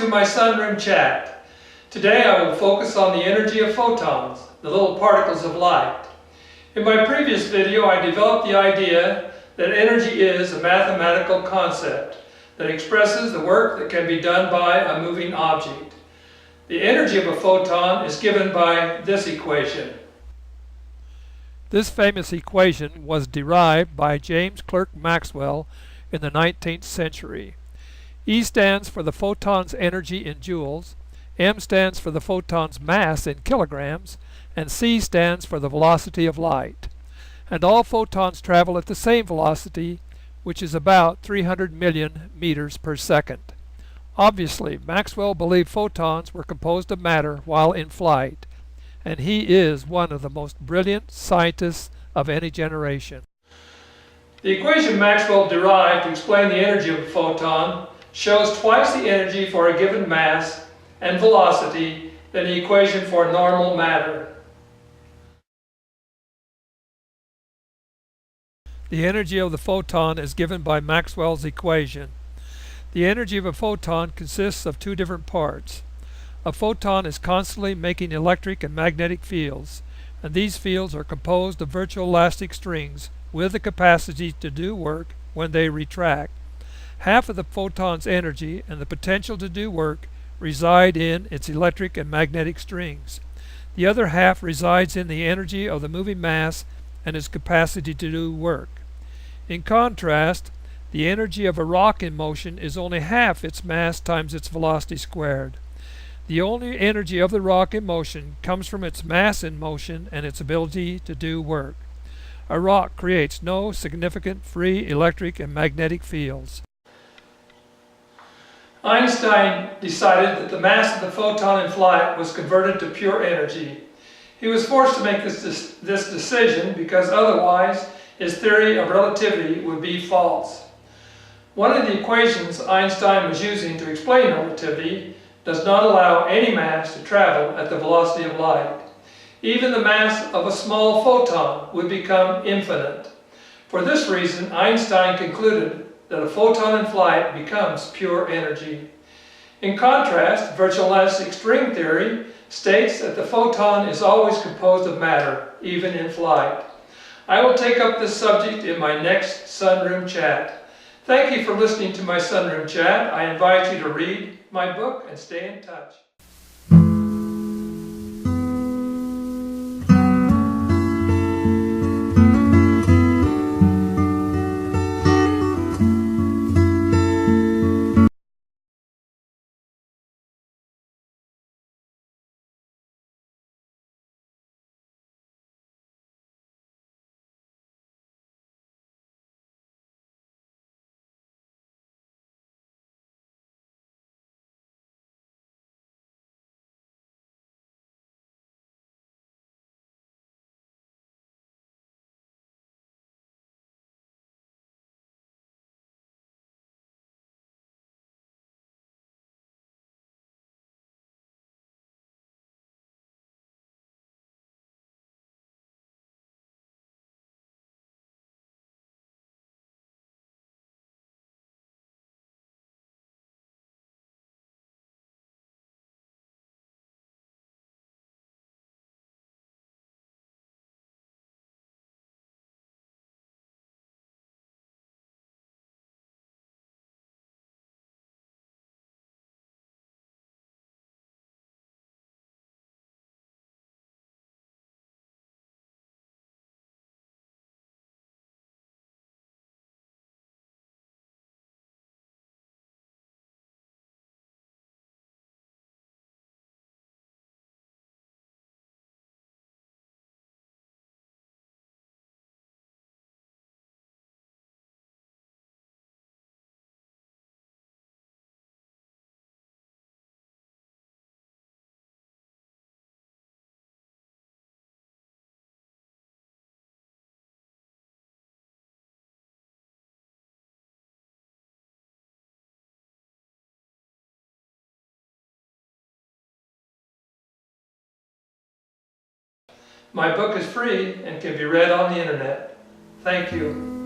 to my sunroom chat. Today I will focus on the energy of photons, the little particles of light. In my previous video I developed the idea that energy is a mathematical concept that expresses the work that can be done by a moving object. The energy of a photon is given by this equation. This famous equation was derived by James Clerk Maxwell in the 19th century. E stands for the photon's energy in joules, M stands for the photon's mass in kilograms, and C stands for the velocity of light. And all photons travel at the same velocity, which is about 300 million meters per second. Obviously, Maxwell believed photons were composed of matter while in flight, and he is one of the most brilliant scientists of any generation. The equation Maxwell derived to explain the energy of a photon shows twice the energy for a given mass and velocity than the equation for normal matter. The energy of the photon is given by Maxwell's equation. The energy of a photon consists of two different parts. A photon is constantly making electric and magnetic fields, and these fields are composed of virtual elastic strings with the capacity to do work when they retract. Half of the photon's energy and the potential to do work reside in its electric and magnetic strings. The other half resides in the energy of the moving mass and its capacity to do work. In contrast, the energy of a rock in motion is only half its mass times its velocity squared. The only energy of the rock in motion comes from its mass in motion and its ability to do work. A rock creates no significant free electric and magnetic fields. Einstein decided that the mass of the photon in flight was converted to pure energy. He was forced to make this decision because otherwise his theory of relativity would be false. One of the equations Einstein was using to explain relativity does not allow any mass to travel at the velocity of light. Even the mass of a small photon would become infinite. For this reason, Einstein concluded that a photon in flight becomes pure energy. In contrast, virtual elastic string theory states that the photon is always composed of matter, even in flight. I will take up this subject in my next sunroom chat. Thank you for listening to my sunroom chat. I invite you to read my book and stay in touch. My book is free and can be read on the internet. Thank you.